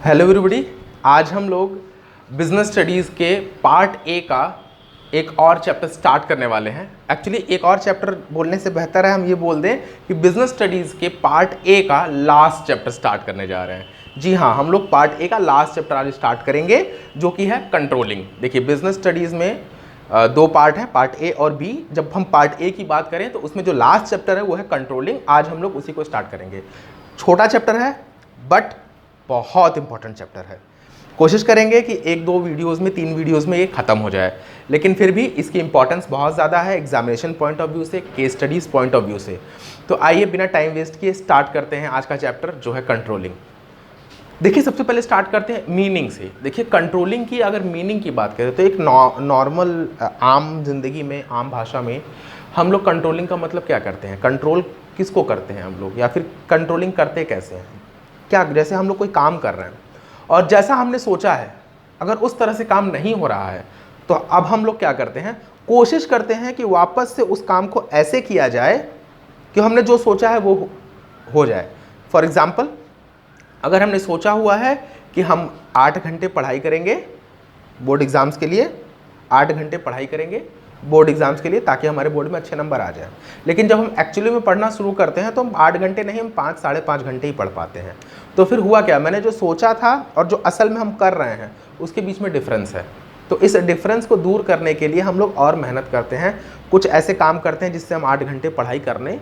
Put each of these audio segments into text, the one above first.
Hello everybody. आज हम लोग बिजनेस स्टडीज़ के पार्ट ए का एक और चैप्टर स्टार्ट करने वाले हैं। एक्चुअली एक और चैप्टर बोलने से बेहतर है हम ये बोल दें कि बिजनेस स्टडीज़ के पार्ट ए का लास्ट चैप्टर स्टार्ट करने जा रहे हैं। जी हाँ, हम लोग पार्ट ए का लास्ट चैप्टर आज स्टार्ट करेंगे जो कि है कंट्रोलिंग। देखिए, बिजनेस स्टडीज़ में दो पार्ट हैं, पार्ट ए और बी। जब हम पार्ट ए की बात करें तो उसमें जो लास्ट चैप्टर है वो है कंट्रोलिंग। आज हम लोग उसी को स्टार्ट करेंगे। छोटा चैप्टर है बट बहुत इंपॉर्टेंट चैप्टर है। कोशिश करेंगे कि एक दो वीडियोस में, तीन वीडियोस में ये खत्म हो जाए, लेकिन फिर भी इसकी इंपॉर्टेंस बहुत ज़्यादा है एग्जामिनेशन पॉइंट ऑफ व्यू से, case studies point of view से। तो आइए बिना टाइम वेस्ट किए स्टार्ट करते हैं आज का चैप्टर जो है कंट्रोलिंग। देखिए, सबसे पहले स्टार्ट करते हैं मीनिंग से। देखिए, कंट्रोलिंग की अगर मीनिंग की बात करें तो एक नॉर्मल आम जिंदगी में, आम भाषा में हम लोग कंट्रोलिंग का मतलब क्या करते हैं, कंट्रोल किसको करते हैं हम लोग, या फिर कंट्रोलिंग करते कैसे हैं। क्या, जैसे हम लोग कोई काम कर रहे हैं और जैसा हमने सोचा है अगर उस तरह से काम नहीं हो रहा है तो अब हम लोग क्या करते हैं, कोशिश करते हैं कि वापस से उस काम को ऐसे किया जाए कि हमने जो सोचा है वो हो जाए। फॉर एग्जाम्पल, अगर हमने सोचा हुआ है कि हम 8 घंटे पढ़ाई करेंगे बोर्ड एग्ज़ाम्स के लिए, 8 घंटे पढ़ाई करेंगे बोर्ड एग्जाम्स के लिए ताकि हमारे बोर्ड में अच्छे नंबर आ जाए, लेकिन जब हम एक्चुअली में पढ़ना शुरू करते हैं तो हम 8 घंटे नहीं, हम 5 साढ़े 5 घंटे ही पढ़ पाते हैं। तो फिर हुआ क्या, मैंने जो सोचा था और जो असल में हम कर रहे हैं उसके बीच में डिफरेंस है। तो इस डिफरेंस को दूर करने के लिए हम लोग और मेहनत करते हैं, कुछ ऐसे काम करते हैं जिससे हम 8 घंटे पढ़ाई करने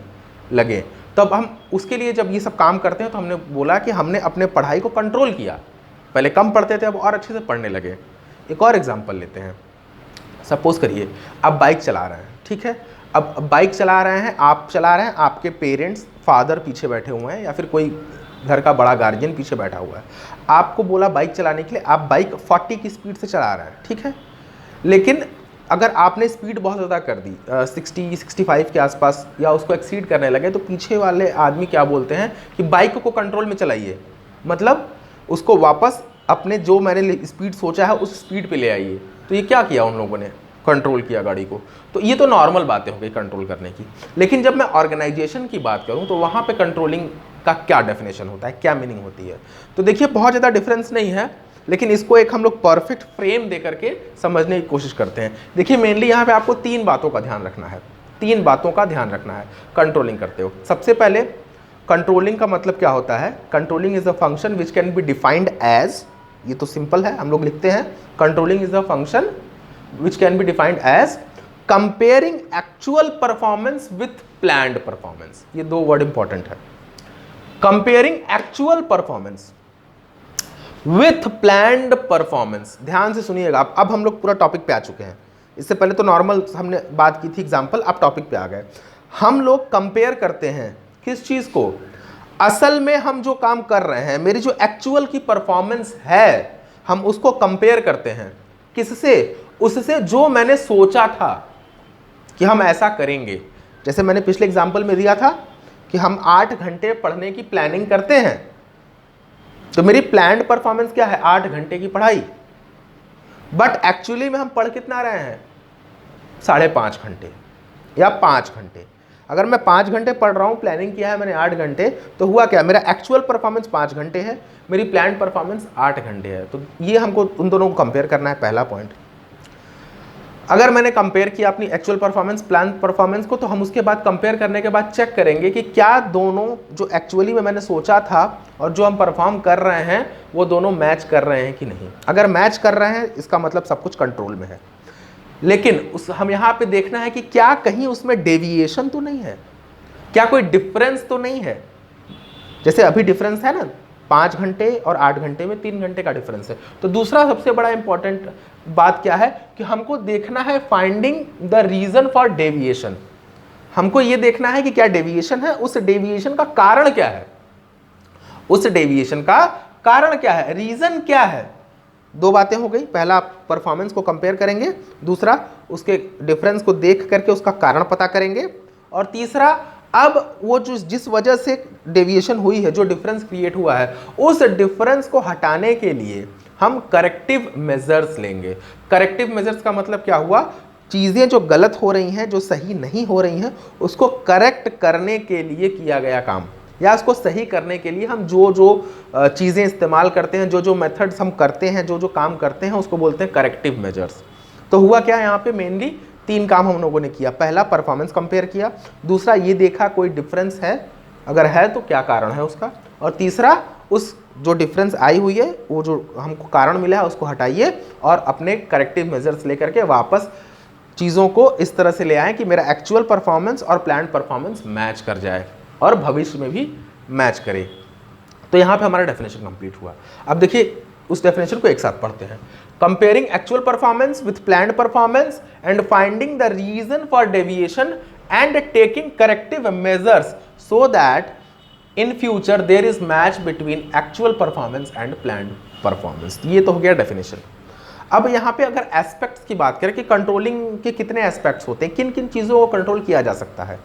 लगे। तब हम उसके लिए जब ये सब काम करते हैं तो हमने बोला कि हमने अपने पढ़ाई को कंट्रोल किया। पहले कम पढ़ते थे, अब और अच्छे से पढ़ने लगे। एक और एग्जाम्पल लेते हैं। सपोज करिए आप बाइक चला रहे हैं, ठीक है। अब बाइक चला रहे हैं, आप चला रहे हैं, आपके पेरेंट्स, फादर पीछे बैठे हुए हैं या फिर कोई घर का बड़ा गार्जियन पीछे बैठा हुआ है। आपको बोला बाइक चलाने के लिए, आप बाइक 40 की स्पीड से चला रहे हैं, ठीक है। लेकिन अगर आपने स्पीड बहुत ज़्यादा कर दी, 60-65 के आसपास, या उसको एक्सीड करने लगे, तो पीछे वाले आदमी क्या बोलते हैं कि बाइक को कंट्रोल में चलाइए, मतलब उसको वापस अपने जो मैंने स्पीड सोचा है उस स्पीड पे ले आइए। तो ये क्या किया उन लोगों ने, कंट्रोल किया गाड़ी को। तो ये तो नॉर्मल बातें हो गई कंट्रोल करने की। लेकिन जब मैं ऑर्गेनाइजेशन की बात करूं तो वहां पे कंट्रोलिंग का क्या डेफिनेशन होता है, क्या मीनिंग होती है। तो देखिए, बहुत ज़्यादा डिफरेंस नहीं है, लेकिन इसको एक हम लोग परफेक्ट फ्रेम दे करके समझने की कोशिश करते हैं। देखिए, मेनली यहाँ पे आपको 3 बातों का ध्यान रखना है, 3 बातों का ध्यान रखना है कंट्रोलिंग करते हो। सबसे पहले, कंट्रोलिंग का मतलब क्या होता है, controlling is a function which can be defined as, ये तो सिंपल है, हम लोग लिखते हैं controlling is a function which can be defined as comparing actual performance with planned performance। ये 2 वर्ड इंपॉर्टेंट है, comparing actual performance with planned performance। ध्यान से सुनिएगा। अब हम लोग पूरा टॉपिक पे आ चुके हैं। इससे पहले तो नॉर्मल हमने बात की थी एग्जाम्पल, अब टॉपिक पे आ गए। हम लोग कंपेयर करते हैं किस चीज को, असल में हम जो काम कर रहे हैं, मेरी जो एक्चुअल की परफॉर्मेंस है, हम उसको कंपेयर करते हैं किससे, उससे जो मैंने सोचा था कि हम ऐसा करेंगे। जैसे मैंने पिछले एग्जाम्पल में दिया था कि हम 8 घंटे पढ़ने की प्लानिंग करते हैं, तो मेरी प्लान्ड परफॉर्मेंस क्या है, 8 घंटे की पढ़ाई। बट एक्चुअली में हम पढ़ कितना रहे हैं, 5.5 घंटे या 5 घंटे। अगर मैं 5 घंटे पढ़ रहा हूं, प्लानिंग किया है मैंने 8 घंटे, तो हुआ क्या, मेरा एक्चुअल परफॉर्मेंस 5 घंटे है, मेरी प्लान्ड परफॉर्मेंस 8 घंटे है। तो ये हमको उन दोनों को कंपेयर करना है, पहला पॉइंट। अगर मैंने कंपेयर किया अपनी एक्चुअल परफॉर्मेंस प्लान परफॉर्मेंस को, तो हम उसके बाद कंपेयर करने के बाद चेक करेंगे कि क्या दोनों जो एक्चुअली में मैंने सोचा था और जो हम परफॉर्म कर रहे हैं वो दोनों मैच कर रहे हैं कि नहीं। अगर मैच कर रहे हैं, इसका मतलब सब कुछ कंट्रोल में है। लेकिन हम यहाँ पे देखना है कि क्या कहीं उसमें डेविएशन तो नहीं है, क्या कोई डिफरेंस तो नहीं है। जैसे अभी डिफरेंस है ना, 5 घंटे और 8 घंटे में 3 घंटे का डिफरेंस है। तो दूसरा सबसे बड़ा इंपॉर्टेंट बात क्या है कि हमको देखना है finding the reason for deviation. हमको ये देखना है कि क्या डेविएशन है, उस डेविएशन का कारण क्या है, उस डेविएशन का कारण क्या है, रीजन क्या है। 2 बातें हो गई, पहला परफॉर्मेंस को कंपेयर करेंगे, दूसरा उसके डिफरेंस को देख करके उसका कारण पता करेंगे, और तीसरा अब वो जो जिस वजह से डेविएशन हुई है, जो डिफरेंस क्रिएट हुआ है, उस डिफरेंस को हटाने के लिए हम करेक्टिव मेजर्स लेंगे। करेक्टिव मेजर्स का मतलब क्या हुआ, चीज़ें जो गलत हो रही हैं, जो सही नहीं हो रही हैं, उसको करेक्ट करने के लिए किया गया काम। या उसको सही करने के लिए हम जो जो चीज़ें इस्तेमाल करते हैं, जो जो मेथड्स हम करते हैं, जो जो काम करते हैं, उसको बोलते हैं करेक्टिव मेजर्स। तो हुआ क्या यहाँ पे मेनली 3 काम हम लोगों ने किया। पहला परफॉर्मेंस कंपेयर किया, दूसरा ये देखा कोई डिफरेंस है, अगर है तो क्या कारण है उसका, और तीसरा उस जो डिफरेंस आई हुई है, वो जो हमको कारण मिला है उसको हटाइए और अपने करेक्टिव मेजर्स लेकर के वापस चीज़ों को इस तरह से ले आएँ कि मेरा एक्चुअल परफॉर्मेंस और प्लान्ड परफॉर्मेंस मैच कर जाए और भविष्य में भी मैच करे। तो यहाँ पे हमारा डेफिनेशन कंप्लीट हुआ। अब देखिए उस डेफिनेशन को एक साथ पढ़ते हैं। Comparing actual performance with planned performance and finding the reason for deviation and taking corrective measures so that in future there is match between actual performance and planned performance. ये तो हो गया डेफिनेशन। अब यहाँ पे अगर एस्पेक्ट्स की बात करें कि कंट्रोलिंग के कितने एस्पेक्ट्स होते हैं, किन किन चीज़ों को कंट्रोल किया जा सकता है,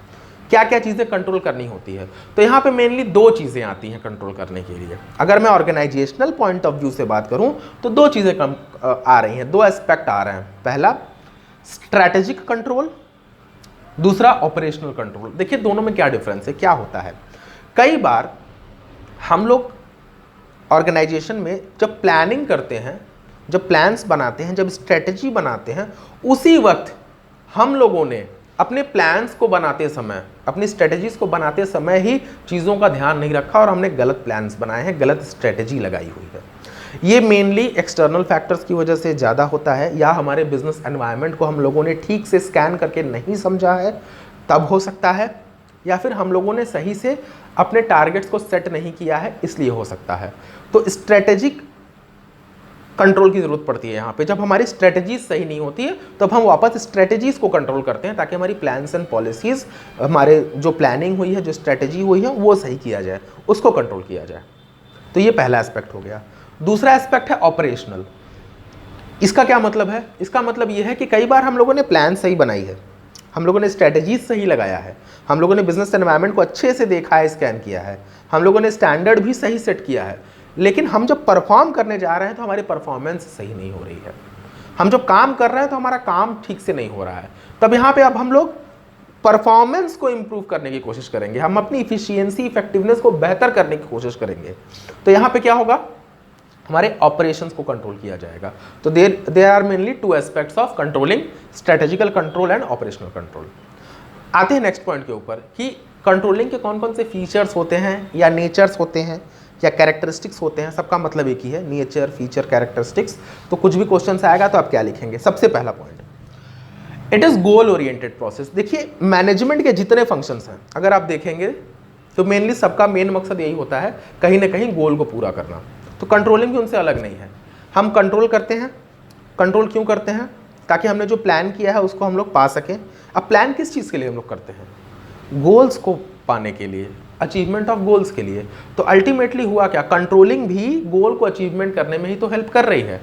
क्या क्या चीज़ें कंट्रोल करनी होती है, तो यहाँ पे मेनली 2 चीज़ें आती हैं कंट्रोल करने के लिए। अगर मैं ऑर्गेनाइजेशनल पॉइंट ऑफ व्यू से बात करूँ तो 2 चीज़ें आ रही हैं, 2 एस्पेक्ट आ रहे हैं। पहला स्ट्रैटेजिक कंट्रोल, दूसरा ऑपरेशनल कंट्रोल। देखिए दोनों में क्या डिफरेंस है, क्या होता है। कई बार हम लोग ऑर्गेनाइजेशन में जब प्लानिंग करते हैं, जब प्लान्स बनाते हैं, जब स्ट्रेटजी बनाते हैं, उसी वक्त हम लोगों ने अपने प्लान्स को बनाते समय, अपनी स्ट्रेटजीज को बनाते समय ही चीज़ों का ध्यान नहीं रखा और हमने गलत प्लान्स बनाए हैं, गलत स्ट्रेटजी लगाई हुई है। ये मेनली एक्सटर्नल फैक्टर्स की वजह से ज़्यादा होता है, या हमारे बिजनेस एनवायरनमेंट को हम लोगों ने ठीक से स्कैन करके नहीं समझा है तब हो सकता है, या फिर हम लोगों ने सही से अपने टारगेट्स को सेट नहीं किया है इसलिए हो सकता है। तो स्ट्रेटेजिक कंट्रोल की जरूरत पड़ती है यहाँ पे। जब हमारी स्ट्रेटजीज सही नहीं होती है तब हम वापस स्ट्रेटजीज को कंट्रोल करते हैं ताकि हमारी प्लान्स एंड पॉलिसीज, हमारे जो प्लानिंग हुई है, जो स्ट्रेटजी हुई है, वो सही किया जाए, उसको कंट्रोल किया जाए। तो ये पहला एस्पेक्ट हो गया। दूसरा एस्पेक्ट है ऑपरेशनल। इसका क्या मतलब है? इसका मतलब ये है कि कई बार हम लोगों ने प्लान सही बनाई है, हम लोगों ने स्ट्रेटजीज सही लगाया है, हम लोगों ने बिजनेस एनवायरनमेंट को अच्छे से देखा है, स्कैन किया है, हम लोगों ने स्टैंडर्ड भी सही सेट किया है, लेकिन हम जब परफॉर्म करने जा रहे हैं तो हमारी परफॉर्मेंस सही नहीं हो रही है। हम जब काम कर रहे हैं तो हमारा काम ठीक से नहीं हो रहा है। तब यहाँ पे अब हम लोग परफॉर्मेंस को इंप्रूव करने की कोशिश करेंगे, हम अपनी इफिशियंसी, इफेक्टिवनेस को बेहतर करने की कोशिश करेंगे। तो यहाँ पे क्या होगा, हमारे ऑपरेशंस को कंट्रोल किया जाएगा। तो there are mainly 2 aspects of controlling, strategical control and operational control. आते हैं नेक्स्ट पॉइंट के ऊपर कि कंट्रोलिंग के कौन कौन से फीचर्स होते हैं, या नेचर्स होते हैं, या कैरेक्टरिस्टिक्स होते हैं। सबका मतलब एक ही है, नेचर, फीचर, कैरेक्टरिस्टिक्स। तो कुछ भी क्वेश्चन आएगा तो आप क्या लिखेंगे? सबसे पहला point, it is goal oriented process. देखिए मैनेजमेंट के जितने फंक्शंस हैं अगर आप देखेंगे तो मेनली सबका मेन मकसद यही होता है कहीं ना कहीं गोल को पूरा करना। तो कंट्रोलिंग भी उनसे अलग नहीं है। हम कंट्रोल करते हैं, कंट्रोल क्यों करते हैं? ताकि हमने जो प्लान किया है उसको हम लोग पा सकें। अब प्लान किस चीज़ के लिए हम लोग करते हैं? गोल्स को पाने के लिए, अचीवमेंट ऑफ गोल्स के लिए। तो अल्टीमेटली हुआ क्या, कंट्रोलिंग भी गोल को अचीवमेंट करने में ही तो हेल्प कर रही है।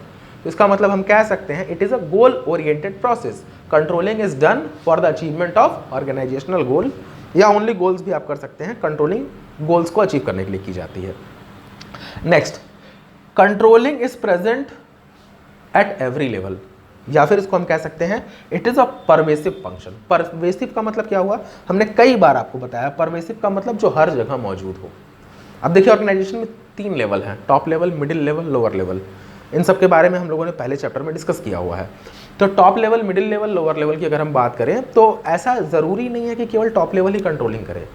तो इसका मतलब हम कह सकते हैं it is a goal oriented process. Controlling is done for the achievement of organisational goal, या ओनली गोल्स भी आप कर सकते हैं। कंट्रोलिंग गोल्स को अचीव करने के लिए की जाती है। Next, controlling is present at every level, या फिर इसको हम कह सकते हैं it is a pervasive function. Pervasive का मतलब क्या हुआ, हमने कई बार आपको बताया। परवेसिव का मतलब जो हर जगह मौजूद हो। अब देखिए ऑर्गेनाइजेशन में 3 लेवल हैं, top level, middle level, lower level. इन सब के बारे में हम लोगों ने पहले चैप्टर में डिस्कस किया हुआ है। तो top level, middle level, lower level की अगर हम बात करें तो ऐसा ज़रूरी नहीं है कि केवल टॉप लेवल ही कंट्रोलिंग करे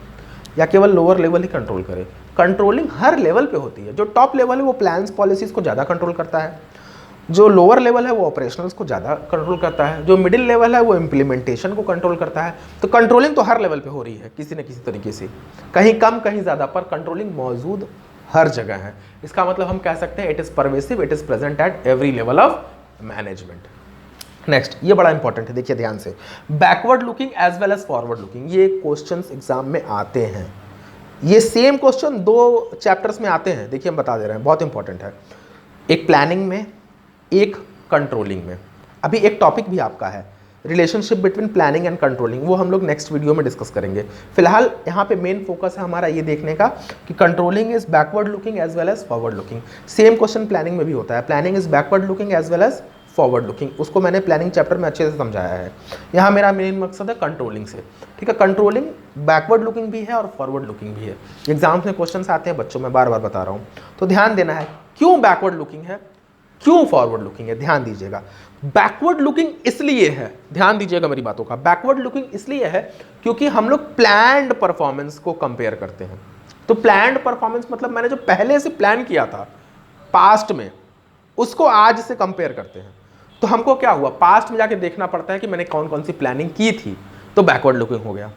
या केवल लोअर लेवल ही कंट्रोल करे। कंट्रोलिंग हर लेवल पे होती है। जो टॉप लेवल है वो प्लान्स, पॉलिसीज़ को ज़्यादा कंट्रोल करता है, जो लोअर लेवल है वो ऑपरेशनल्स को ज़्यादा कंट्रोल करता है, जो मिडिल लेवल है वो इम्प्लीमेंटेशन को कंट्रोल करता है। तो कंट्रोलिंग तो हर लेवल पे हो रही है किसी न किसी तरीके से, कहीं कम कहीं ज़्यादा, पर कंट्रोलिंग मौजूद हर जगह है। इसका मतलब हम कह सकते हैं it is pervasive, it is present at every level of management. Next, ये बड़ा इंपॉर्टेंट है, देखिए ध्यान से, backward looking as well as forward looking. ये क्वेश्चंस एग्जाम में आते हैं। ये सेम क्वेश्चन 2 चैप्टर्स में आते हैं। देखिए हम बता दे रहे हैं, बहुत इंपॉर्टेंट है। एक प्लानिंग में, एक कंट्रोलिंग में। अभी एक टॉपिक भी आपका है, relationship between planning and controlling, वो हम लोग नेक्स्ट वीडियो में डिस्कस करेंगे। फिलहाल यहाँ पे मेन फोकस है हमारा ये देखने का कि controlling is backward looking as well as forward looking. Same question planning में भी होता है, planning is backward looking as well as forward looking, उसको मैंने प्लानिंग चैप्टर में अच्छे से समझाया है। यहाँ मेरा मेन मकसद है कंट्रोलिंग से, ठीक है। कंट्रोलिंग बैकवर्ड लुकिंग भी है और फॉरवर्ड लुकिंग भी है। एग्जाम्स में क्वेश्चंस आते हैं बच्चों, मैं बार बार बता रहा हूँ, तो ध्यान देना है क्यों बैकवर्ड लुकिंग है, क्यों फॉरवर्ड लुकिंग है, ध्यान दीजिएगा। बैकवर्ड लुकिंग इसलिए है, ध्यान दीजिएगा मेरी बातों का, बैकवर्ड लुकिंग इसलिए है क्योंकि हम लोग प्लान्ड परफॉर्मेंस को कंपेयर करते हैं। तो प्लान्ड परफॉर्मेंस मतलब मैंने जो पहले से प्लान किया था पास्ट में, उसको आज से कंपेयर करते हैं। तो हमको क्या हुआ, पास्ट में जाके देखना पड़ता है कि मैंने कौन कौन सी प्लानिंग की थी, तो बैकवर्ड लुकिंग हो गया।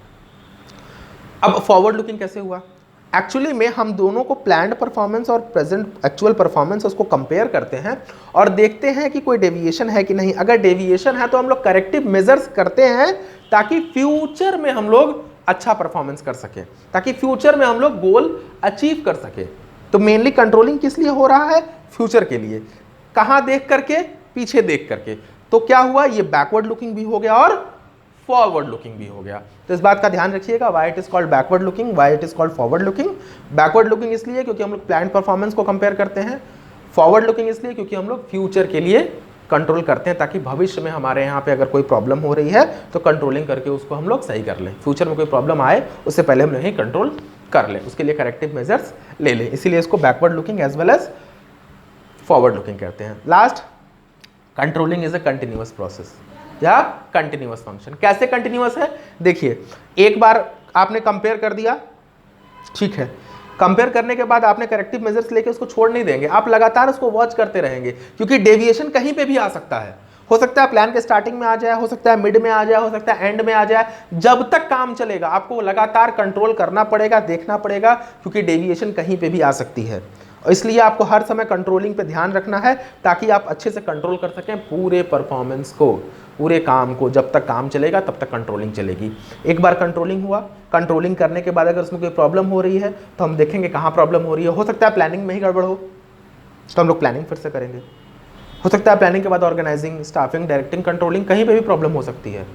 अब फॉरवर्ड लुकिंग कैसे हुआ, एक्चुअली में हम दोनों को प्लान्ड परफॉर्मेंस और प्रेजेंट एक्चुअल परफॉर्मेंस उसको कंपेयर करते हैं और देखते हैं कि कोई डेविएशन है कि नहीं। अगर डेविएशन है तो हम लोग करेक्टिव मेजर्स करते हैं ताकि फ्यूचर में हम लोग अच्छा परफॉर्मेंस कर सके, ताकि फ्यूचर में हम लोग गोल अचीव कर सके। तो मेनली कंट्रोलिंग किस लिए हो रहा है, फ्यूचर के लिए। कहां देख करके, पीछे देख करके। तो क्या हुआ, ये बैकवर्ड लुकिंग भी हो गया और फॉरवर्ड लुकिंग भी हो गया। तो इस बात का ध्यान रखिएगा, why it is called backward looking, why it is called forward looking. Backward looking इसलिए क्योंकि हम लोग प्लान परफॉर्मेंस को कंपेयर करते हैं, फॉरवर्ड लुकिंग इसलिए क्योंकि हम लोग फ्यूचर के लिए कंट्रोल करते हैं, ताकि भविष्य में हमारे यहाँ पे अगर कोई प्रॉब्लम हो रही है तो कंट्रोलिंग करके उसको हम लोग सही कर लें। फ्यूचर में कोई प्रॉब्लम आए उससे पहले हम नहीं कंट्रोल कर लें, उसके लिए करेक्टिव मेजर्स ले लें। इसीलिए इसको backward looking as well as forward looking कहते हैं। Last, controlling is a continuous process या कंटिन्यूअस फंक्शन। कैसे कंटिन्यूअस है, देखिए एक बार आपने कंपेयर कर दिया, ठीक है, कंपेयर करने के बाद आपने करेक्टिव मेजर्स लेके उसको छोड़ नहीं देंगे, आप लगातार उसको वॉच करते रहेंगे, क्योंकि डेविएशन कहीं पे भी आ सकता है। हो सकता है प्लान के स्टार्टिंग में आ जाए, हो सकता है मिड में आ जाए, हो सकता है एंड में आ जाए। जब तक काम चलेगा आपको लगातार कंट्रोल करना पड़ेगा, देखना पड़ेगा, क्योंकि डेविएशन कहीं पे भी आ सकती है। और इसलिए आपको हर समय कंट्रोलिंग पे ध्यान रखना है ताकि आप अच्छे से कंट्रोल कर सकें पूरे परफॉर्मेंस को, पूरे काम को। जब तक काम चलेगा तब तक कंट्रोलिंग चलेगी। एक बार कंट्रोलिंग हुआ, कंट्रोलिंग करने के बाद अगर उसमें कोई प्रॉब्लम हो रही है तो हम देखेंगे कहाँ प्रॉब्लम हो रही है। हो सकता है प्लानिंग में ही गड़बड़ हो तो हम लोग प्लानिंग फिर से करेंगे। हो सकता है प्लानिंग के बाद ऑर्गेनाइजिंग, स्टाफिंग, डायरेक्टिंग, कंट्रोलिंग, कहीं पे भी प्रॉब्लम हो सकती है।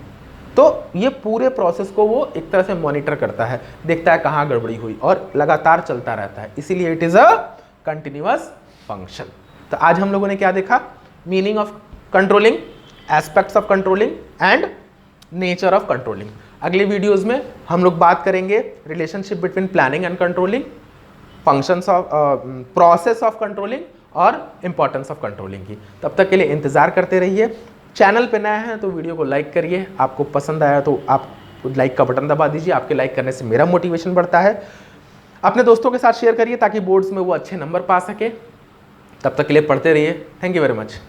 तो ये पूरे प्रोसेस को वो एक तरह से मॉनिटर करता है, देखता है कहाँ गड़बड़ी हुई और लगातार चलता रहता है। इसीलिए it is a continuous function. तो आज हम लोगों ने क्या देखा, meaning of controlling, aspects of controlling and nature of controlling. अगले वीडियोस में हम लोग बात करेंगे relationship between planning and controlling, functions of process of controlling और इंपॉर्टेंस ऑफ कंट्रोलिंग की। तब तक के लिए इंतजार करते रहिए। चैनल पे नए हैं तो वीडियो को लाइक करिए, आपको पसंद आया तो आप लाइक का बटन दबा दीजिए। आपके लाइक करने से मेरा मोटिवेशन बढ़ता है। अपने दोस्तों के साथ शेयर करिए ताकि बोर्ड्स में वो अच्छे नंबर पा सके। तब तक के लिए पढ़ते रहिए। Thank you very much.